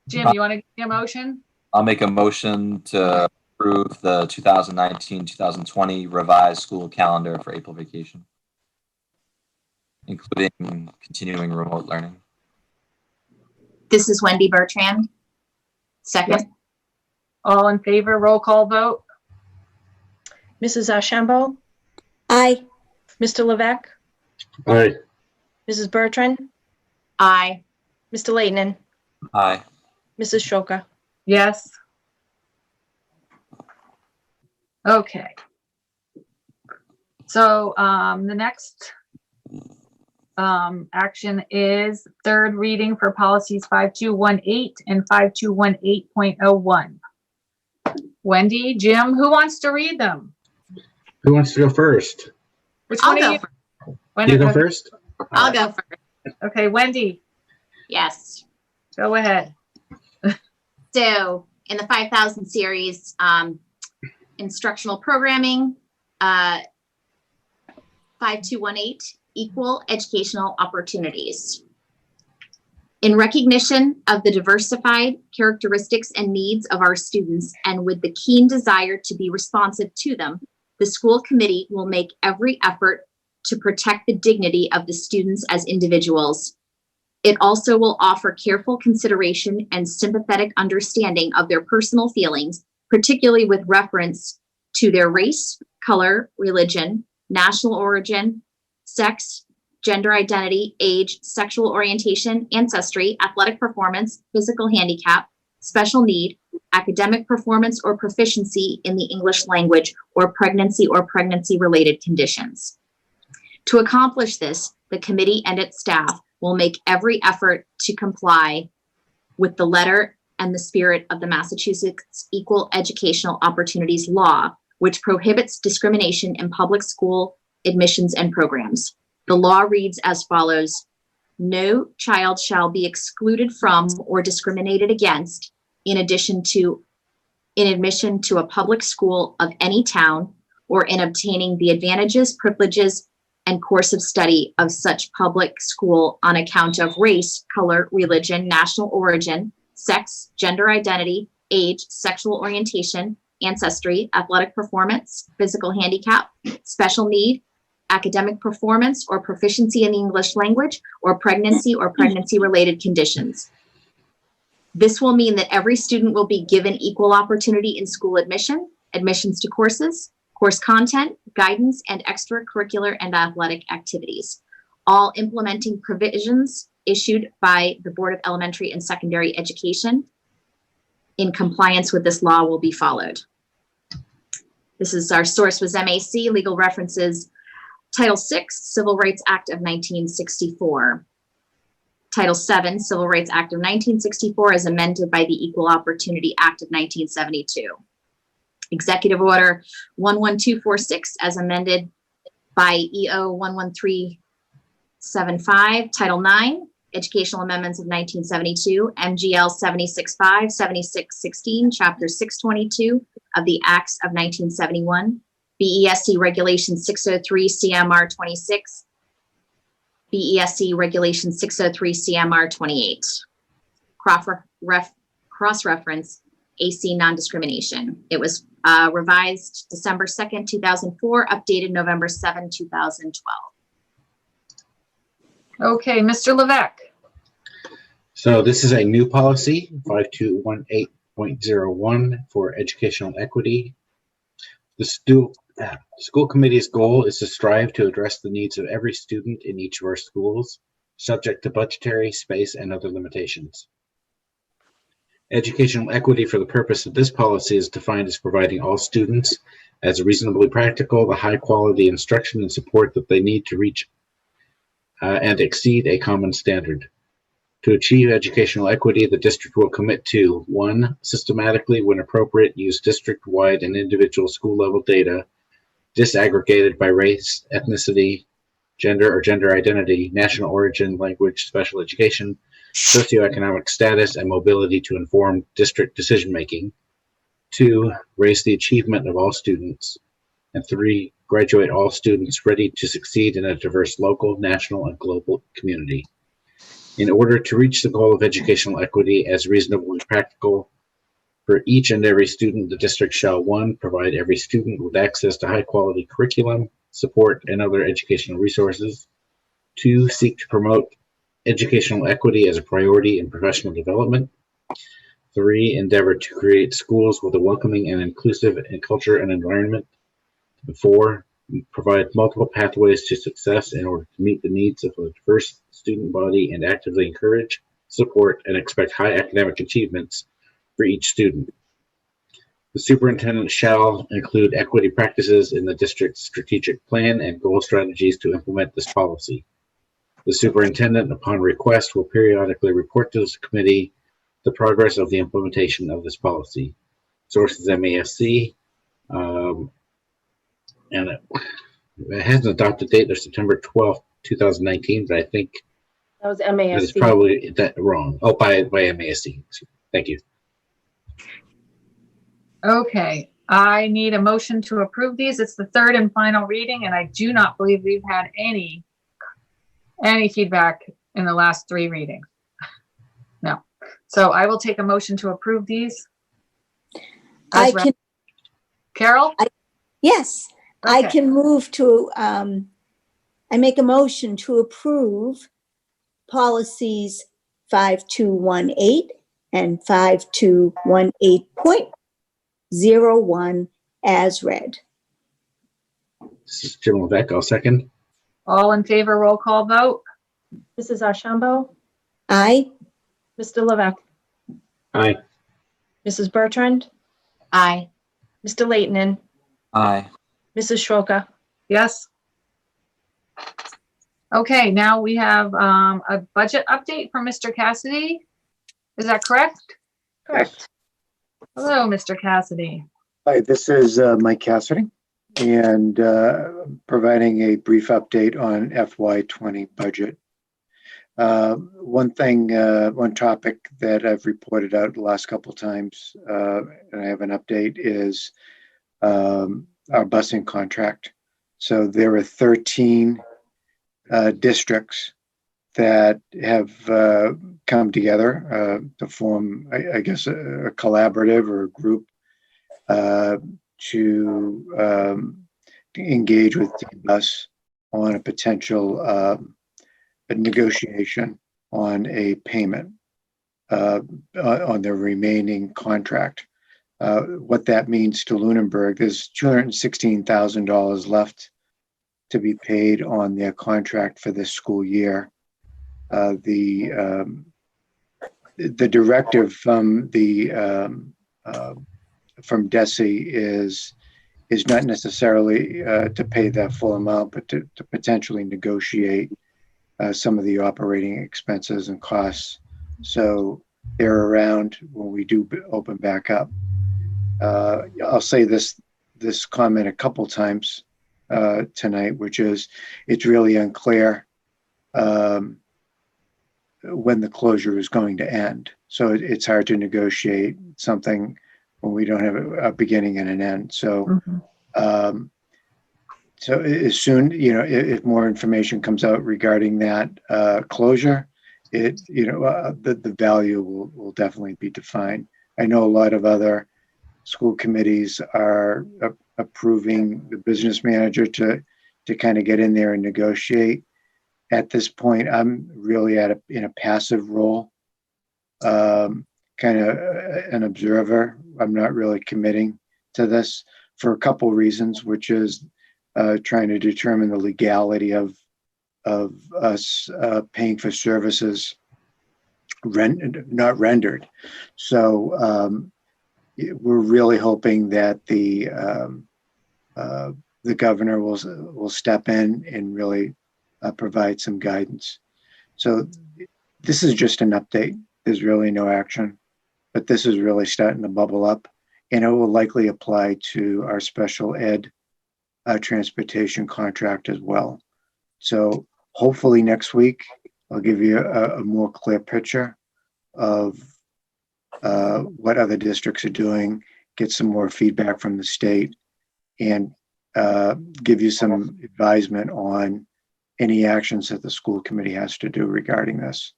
Jim, you want to give me a motion? I'll make a motion to approve the 2019-2020 revised school calendar for April vacation, including continuing remote learning. This is Wendy Bertrand. Second. Yes. All in favor, roll call vote. Mrs. Ashambo, Aye. Mr. Levesque, Aye. Mrs. Bertrand, Aye. Mr. Leighton, Aye. Mrs. Shoka. Yes. Okay. So the next action is third reading for policies 5218 and 5218.01. Wendy, Jim, who wants to read them? Who wants to go first? Which I'll one go of you? first. Wendy, You go okay. first? I'll go first. Okay, Wendy, Yes. go ahead. So in the 5000 series, instructional programming, 5218, equal educational opportunities. In recognition of the diversified characteristics and needs of our students, and with the keen desire to be responsive to them, the school committee will make every effort to protect the dignity of the students as individuals. It also will offer careful consideration and sympathetic understanding of their personal feelings, particularly with reference to their race, color, religion, national origin, sex, gender identity, age, sexual orientation, ancestry, athletic performance, physical handicap, special need, academic performance or proficiency in the English language, or pregnancy-related conditions. To accomplish this, the committee and its staff will make every effort to comply with the letter and the spirit of the Massachusetts Equal Educational Opportunities Law, which prohibits discrimination in public school admissions and programs. The law reads as follows: no child shall be excluded from or discriminated against in admission to a public school of any town, or in obtaining the advantages, privileges, and course of study of such public school on account of race, color, religion, national origin, sex, gender identity, age, sexual orientation, ancestry, athletic performance, physical handicap, special need, academic performance or proficiency in the English language, or pregnancy-related conditions. This will mean that every student will be given equal opportunity in school admission, admissions to courses, course content, guidance, and extracurricular and athletic activities. All implementing provisions issued by the Board of Elementary and Secondary Education in compliance with this law will be followed. This is, our source was MAC, legal references, Title VI, Civil Rights Act of 1964. Title VII, Civil Rights Act of 1964 as amended by the Equal Opportunity Act of 1972. Executive Order 11246 as amended by EO 11375, Title IX, Educational Amendments of 1972, MGL 765, 7616, Chapter 622 of the Acts of 1971, BESC Regulation 603 CMR 26, BESC Regulation 603 CMR 28. Cross-reference AC non-discrimination. It was revised December 2nd, 2004, updated November 7, 2012. Okay, Mr. Levesque. So this is a new policy, 5218.01 for educational equity. The school committee's goal is to strive to address the needs of every student in each of our schools, subject to budgetary, space, and other limitations. Educational equity for the purpose of this policy is defined as providing all students as reasonably practical, the high quality instruction and support that they need to reach and exceed a common standard. To achieve educational equity, the district will commit to 1. Systematically, when appropriate, use district-wide and individual school-level data disaggregated by race, ethnicity, gender or gender identity, national origin, language, special education, socioeconomic status, and mobility to inform district decision-making. 2. Raise the achievement of all students. And 3. Graduate all students ready to succeed in a diverse local, national, and global community. In order to reach the goal of educational equity as reasonably practical for each and every student, the district shall 1. Provide every student with access to high-quality curriculum, support, and other educational resources. 2. Seek to promote educational equity as a priority in professional development. 3. Endeavor to create schools with a welcoming and inclusive culture and environment. 4. Provide multiple pathways to success in order to meet the needs of a diverse student body and actively encourage, support, and expect high academic achievements for each student. The superintendent shall include equity practices in the district's strategic plan and goal strategies to implement this policy. The superintendent, upon request, will periodically report to this committee the progress of the implementation of this policy. Sources MASC, and it has an adopted date of September 12th, 2019, but I think That was that is MASC. probably wrong. Oh, by MASC. Thank you. Okay, I need a motion to approve these. It's the third and final reading, and I do not believe we've had any feedback in the last 3 readings. No. So I will take a motion to approve these. I As read. can, Carol? yes, I Okay. can move to, I make a motion to approve policies 5218 and 5218.01 as read. This is Jim Levesque. I'll second. All in favor, roll call vote. Mrs. Ashambo, Aye. Mr. Levesque, Aye. Mrs. Bertrand, Aye. Mr. Leighton, Aye. Mrs. Schroka. Yes. Okay, now we have a budget update from Mr. Cassidy. Is that correct? Correct. Hello, Mr. Cassidy. Hi, this is Mike Cassidy, and providing a brief update on FY20 budget. One topic that I've reported out the last couple of times, and I have an update, is our busing contract. So there are 13 districts that have come together to form, I guess, a collaborative or a group to engage with DBus on a potential a negotiation on a payment on the remaining contract. What that means to Lunenburg, there's $216,000 left to be paid on their contract for this school year. The directive from DESE is not necessarily to pay that full amount, but to potentially negotiate some of the operating expenses and costs. So they're around when we do open back up. I'll say this comment a couple times tonight, which is it's really unclear when the closure is going to end. So it's hard to negotiate something when we don't have a beginning and an end. So, so as soon, if more information comes out regarding that closure, the value will definitely be defined. I know a lot of other school committees are approving the business manager to kind of get in there and negotiate. At this point, I'm really in a passive role, kind of an observer. I'm not really committing to this for a couple reasons, which is trying to determine the legality of us paying for services not rendered. So we're really hoping that the governor will step in and really provide some guidance. So this is just an update. There's really no action, but this is really starting to bubble up, and it will likely apply to our special ed transportation contract as well. So hopefully next week, I'll give you a more clear picture of what other districts are doing, get some more feedback from the state, and give you some advisement on any actions that the school committee has to do regarding this.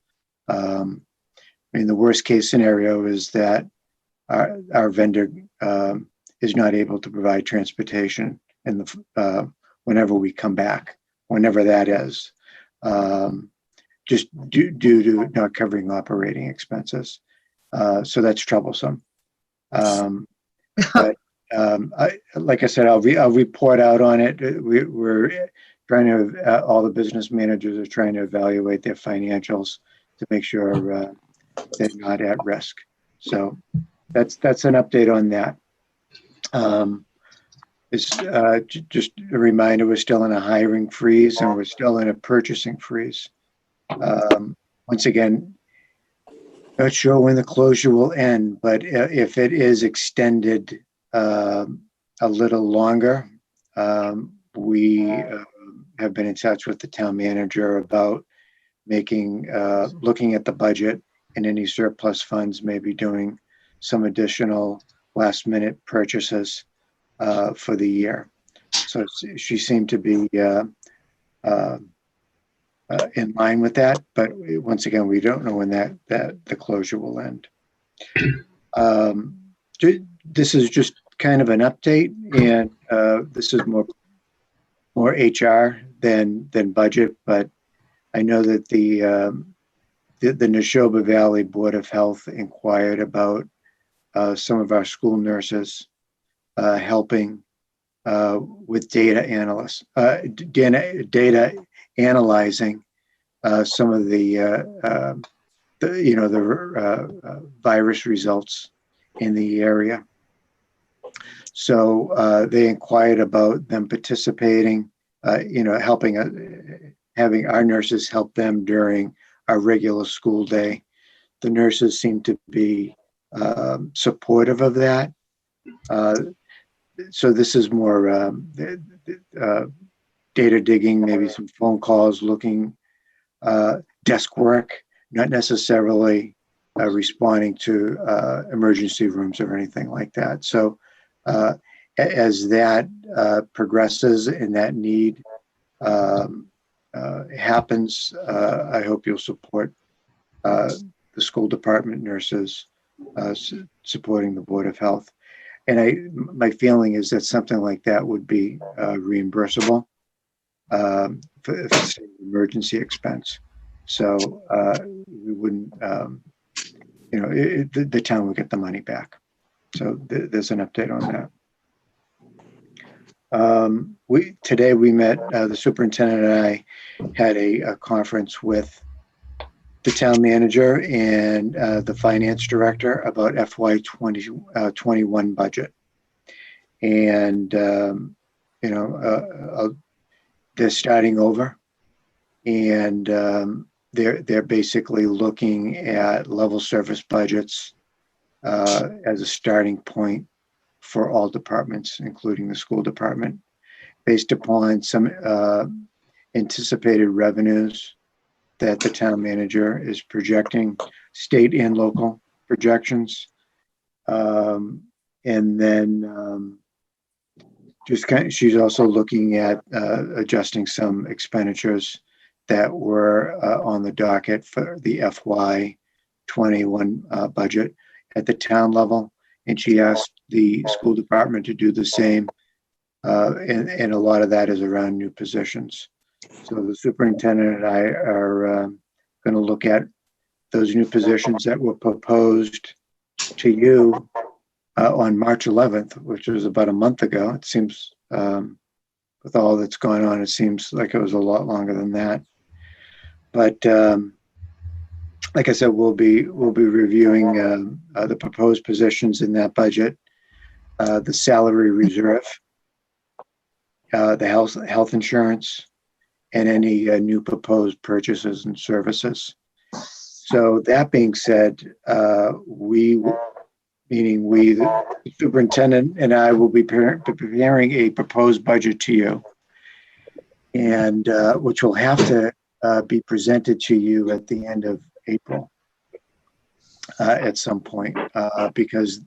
The worst case scenario is that our vendor is not able to provide transportation whenever we come back, whenever that is, just due to not covering operating expenses. So that's troublesome. But like I said, I'll report out on it. We're trying to, all the business managers are trying to evaluate their financials to make sure they're not at risk. So that's an update on that. It's just a reminder, we're still in a hiring freeze and we're still in a purchasing freeze. Once again, not sure when the closure will end, but if it is extended a little longer, we have been in touch with the town manager about looking at the budget and any surplus funds, maybe doing some additional last minute purchases for the year. So she seemed to be in line with that, but once again, we don't know when that the closure will end. This is just kind of an update, and this is more HR than budget, but I know that the Neshoba Valley Board of Health inquired about some of our school nurses helping with data analyzing some of the virus results in the area. So they inquired about them participating, having our nurses help them during our regular school day. The nurses seem to be supportive of that. So this is more data digging, maybe some phone calls, looking, desk work, not necessarily responding to emergency rooms or anything like that. So as that progresses and that need happens, I hope you'll support the school department nurses supporting the Board of Health. And my feeling is that something like that would be reimbursable for an emergency expense. So we wouldn't, the town would get the money back. So there's an update on that. Today we met, the superintendent and I had a conference with the town manager and the finance director about FY 21 budget. And, they're starting over, and they're basically looking at level service budgets as a starting point for all departments, including the school department, based upon some anticipated revenues that the town manager is projecting, state and local projections. And then she's also looking at adjusting some expenditures that were on the docket for the FY 21 budget at the town level. And she asked the school department to do the same. And a lot of that is around new positions. So the superintendent and I are going to look at those new positions that were proposed to you on March 11th, which was about a month ago. It seems, with all that's going on, it seems like it was a lot longer than that. But like I said, we'll be reviewing the proposed positions in that budget, the salary reserve, the health insurance, and any new proposed purchases and services. So that being said, the superintendent and I will be preparing a proposed budget to you, and which will have to be presented to you at the end of April at some point, because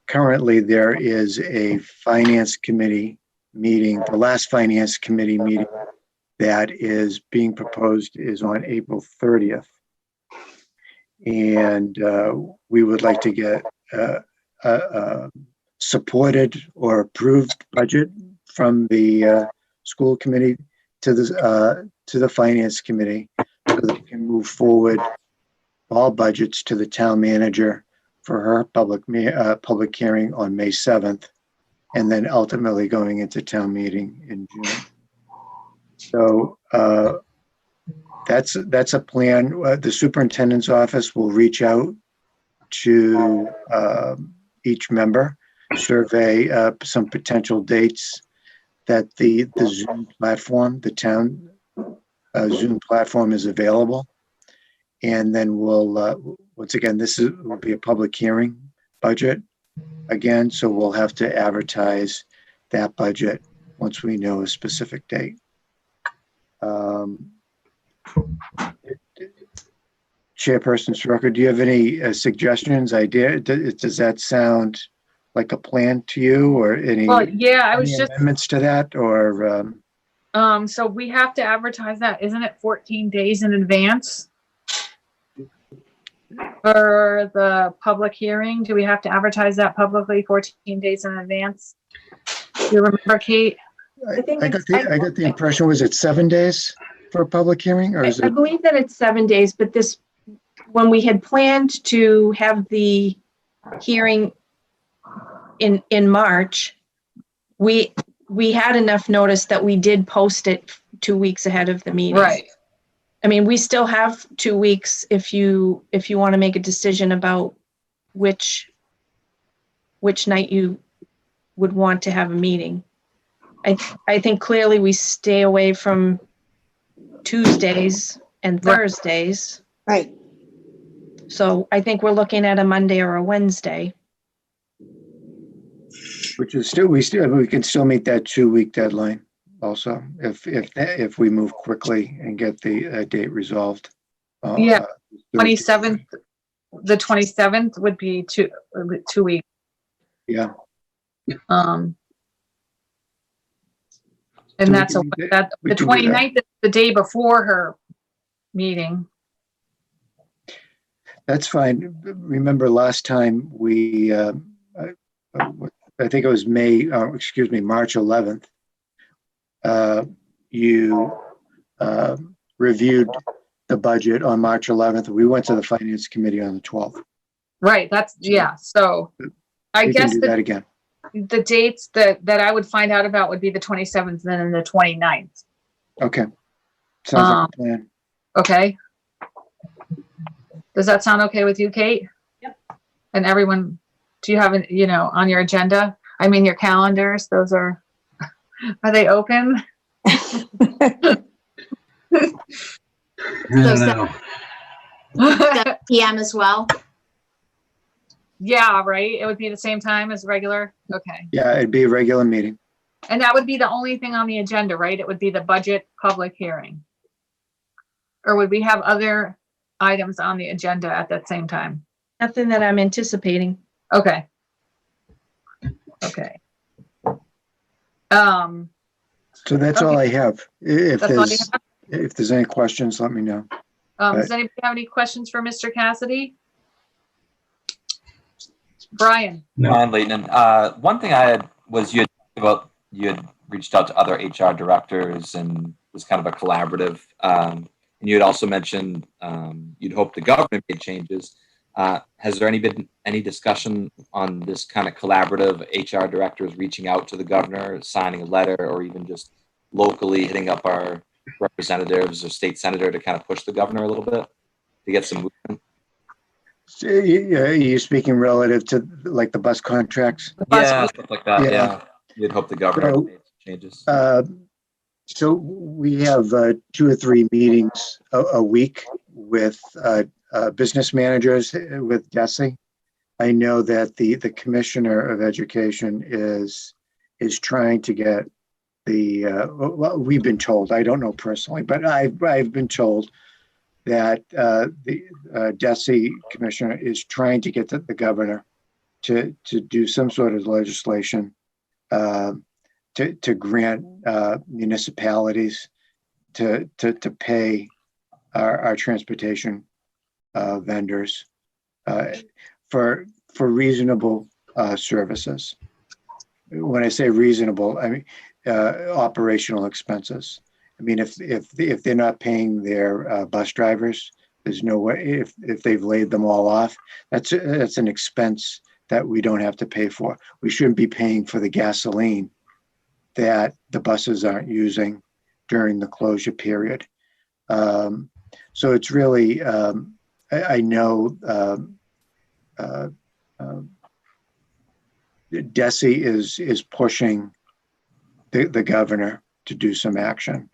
currently there is a finance committee meeting. The last finance committee meeting that is being proposed is on April 30th. And we would like to get a supported or approved budget from the school committee to the finance committee, so that we can move forward all budgets to the town manager for her public hearing on May 7th, and then ultimately going into town meeting in June. So that's a plan. The superintendent's office will reach out to each member, survey some potential dates that the Zoom platform, the town Zoom platform is available. And then we'll, once again, will be a public hearing budget again, so we'll have to advertise that budget once we know a specific date. Chairperson Soroka, do you have any suggestions, does that sound like a plan to you, or any Well, yeah, I was any just, amendments to that, or? so we have to advertise that, isn't it 14 days in advance? For the public hearing, do we have to advertise that publicly 14 days in advance? Do you remember, Kate? I think I got the impression, was it 7 days for a public hearing, or is I it? believe that it's 7 days, but when we had planned to have the hearing in March, we had enough notice that we did post it 2 weeks ahead of the meeting. Right. I mean, we still have 2 weeks if you want to make a decision about which night you would want to have a meeting. I think clearly we stay away from Tuesdays and Right. Thursdays. Right. So I think we're looking at a Monday or a Wednesday. Which is we can still meet that 2-week deadline also, if we move quickly and get the date resolved. Yeah. 27th, the 27th would be 2 weeks. Yeah. And So we that's can do the that. 29th is the day before her meeting. That's fine. Remember last time we, I think it was March 11th. You reviewed the budget on March 11th. We went to the Finance Committee on the 12th. Right, yeah, so I We can guess do that again. the dates that I would find out about would be the 27th and then the 29th. Okay. Sounds like a plan. Okay. Does that sound okay with you, Kate? Yep. And everyone, do you have, on your agenda? I mean, your calendars, those are they open? I don't know. 7 PM as well. Yeah, right. It would be the same time as regular. Okay. Yeah, it'd be a regular meeting. And that would be the only thing on the agenda, right? It would be the budget public hearing. Or would we have other items on the agenda at that same time? Nothing that I'm anticipating. Okay. Okay. So that's all I have. If That's all you there's any questions, let me know. Does anybody have any questions for Mr. Cassidy? Brian? No. Brian Leighton. One thing I had was you had reached out to other HR directors and was kind of a collaborative. And you had also mentioned you'd hope the government made changes. Has there been any discussion on this kind of collaborative HR directors reaching out to the governor, signing a letter, or even just locally hitting up our representatives or state senator to kind of push the governor a little bit to get some movement? So, are you speaking relative to like the bus contracts? Yeah, stuff like that. Yeah. Yeah. You'd hope the governor So, made some changes. So we have 2 or 3 meetings a week with business managers with DESE. I know that the Commissioner of Education is trying to get well, we've been told, I don't know personally, but I've been told that the DESE Commissioner is trying to get the governor to do some sort of legislation to grant municipalities to pay our transportation vendors for reasonable services. When I say reasonable, I mean operational expenses. I mean, if they're not paying their bus drivers, there's no way. If they've laid them all off, that's an expense that we don't have to pay for. We shouldn't be paying for the gasoline that the buses aren't using during the closure period. So it's really, I know DESE is pushing the governor to do some action.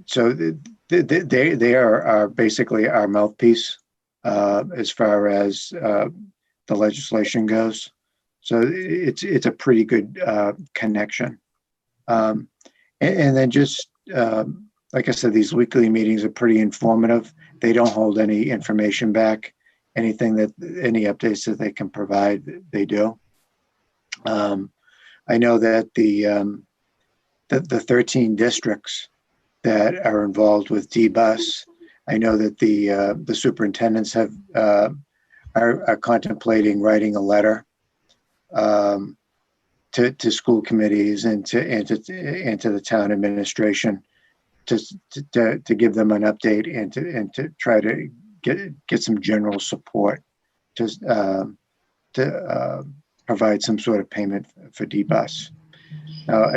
So they are basically our mouthpiece as far as the legislation goes. So it's a pretty good connection. And then just like I said, these weekly meetings are pretty informative. They don't hold any information back. Any updates that they can provide, they do. I know that the 13 districts that are involved with D-Bus, I know that the superintendents are contemplating writing a letter to school committees and to the town administration to give them an update and to try to get some general support to provide some sort of payment for D-Bus. Now,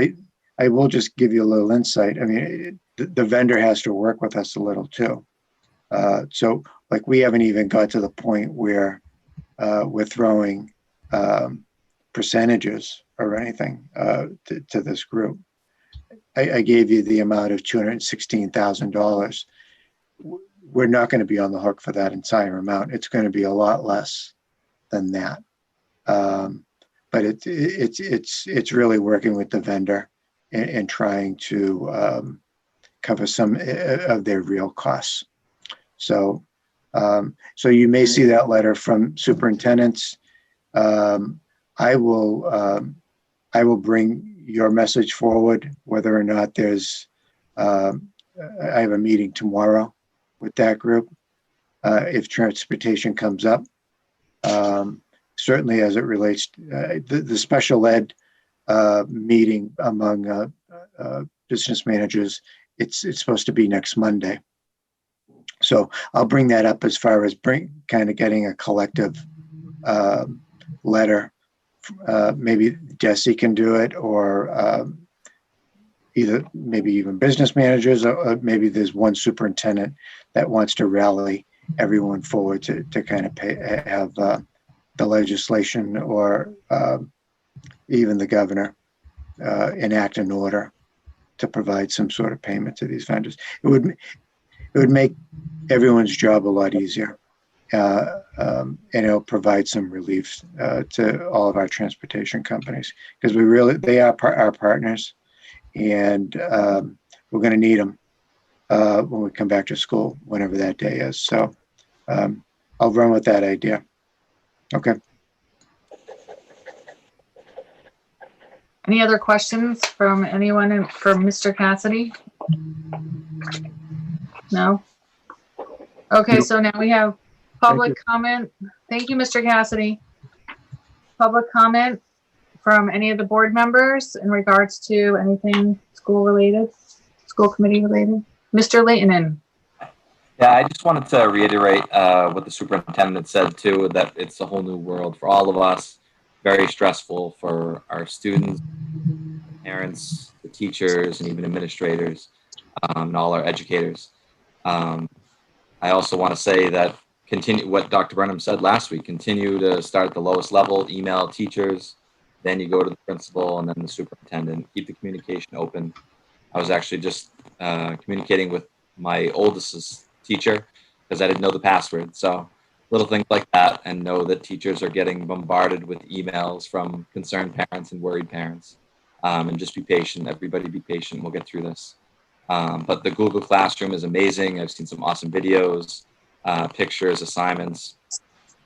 I will just give you a little insight. I mean, the vendor has to work with us a little too. So like we haven't even got to the point where we're throwing percentages or anything to this group. I gave you the amount of $216,000. We're not going to be on the hook for that entire amount. It's going to be a lot less than that. But it's really working with the vendor and trying to cover some of their real costs. So you may see that letter from superintendents. I will bring your message forward, whether or not there's, I have a meeting tomorrow with that group. If transportation comes up, certainly as it relates to the special ed meeting among business managers, it's supposed to be next Monday. So I'll bring that up as far as kind of getting a collective letter. Maybe Jesse can do it, or either maybe even business managers, or maybe there's one superintendent that wants to rally everyone forward to kind of have the legislation or even the governor enact an order to provide some sort of payment to these vendors. It would make everyone's job a lot easier. And it'll provide some relief to all of our transportation companies, because they are our partners, and we're going to need them when we come back to school, whenever that day is. So I'll run with that idea. Okay. Any other questions from anyone for Mr. Cassidy? No? Okay, so now we have public comment. Thank you, Mr. Cassidy. Public comment from any of the board members in regards to anything school related, school committee related. Mr. Leighton. Yeah, I just wanted to reiterate what the superintendent said too, that it's a whole new world for all of us, very stressful for our students, parents, the teachers, and even administrators, and all our educators. I also want to say that continue what Dr. Burnham said last week, continue to start at the lowest level, email teachers, then you go to the principal and then the superintendent. Keep the communication open. I was actually just communicating with my oldest's teacher because I didn't know the password. So little things like that, and know that teachers are getting bombarded with emails from concerned parents and worried parents. And just be patient. Everybody be patient. We'll get through this. But the Google Classroom is amazing. I've seen some awesome videos, pictures, assignments,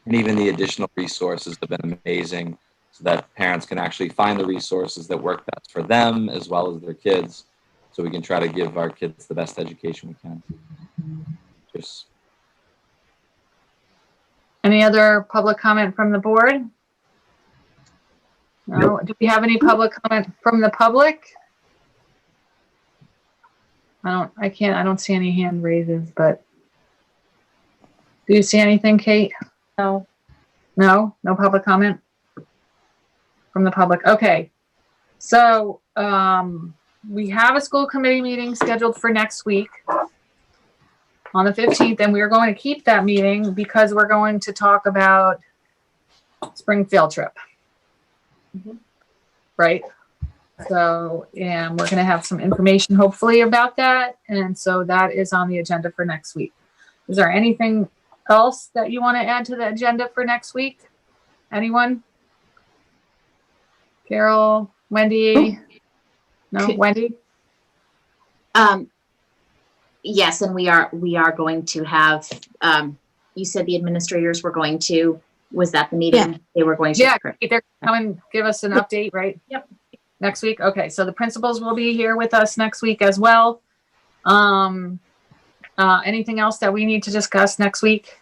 and even the additional resources have been amazing, so that parents can actually find the resources that work best for them as well as their kids, so we can try to give our kids the best education we can. Just Any other public comment from the board? No. Do we have any public comment from the public? I don't see any hand raises, but do you see anything, Kate? No. No public comment from the public. Okay. So, we have a school committee meeting scheduled for next week on the 15th, and we're going to keep that meeting because we're going to talk about spring field trip. Right? So, and we're gonna have some information hopefully about that. And so that is on the agenda for next week. Is there anything else that you want to add to the agenda for next week? Anyone? Carol, Wendy? No, Wendy? Yes, and we are going to have, you said the administrators were going to, was that the meeting? They were going to. Yeah, they're coming, give us an update, right? Yep. Next week? Okay, so the principals will be here with us next week as well. Anything else that we need to discuss next week?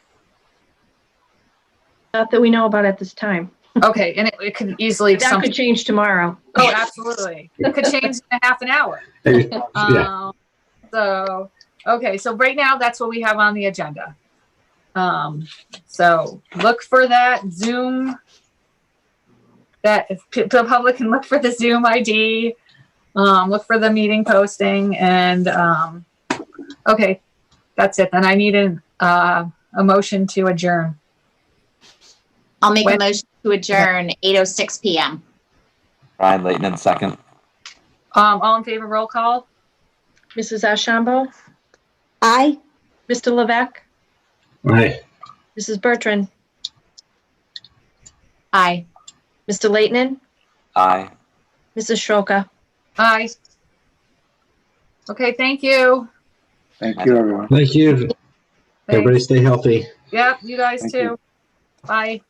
Not that we know about at this time. Okay, and it could easily, That could change tomorrow. oh, absolutely. It could change in a half an hour. Yeah, So, okay, so right now, that's what we have on the agenda. So look for that Zoom, that if the public can look for the Zoom ID, look for the meeting posting, and, okay, that's it. Then I need a motion to adjourn. I'll make a When- motion to adjourn 8:06 PM. Brian Layton in second. All in favor, roll call? Mrs. Ashambo, Aye. Mr. Levesque, right. Mrs. Bertrand, Aye. Mr. Leighton, Aye. Mrs. Schroka. Aye. Okay, thank you. Thank you, everyone. Thank you. Everybody Thanks. stay healthy. Yep, you guys Thank too. you. Bye.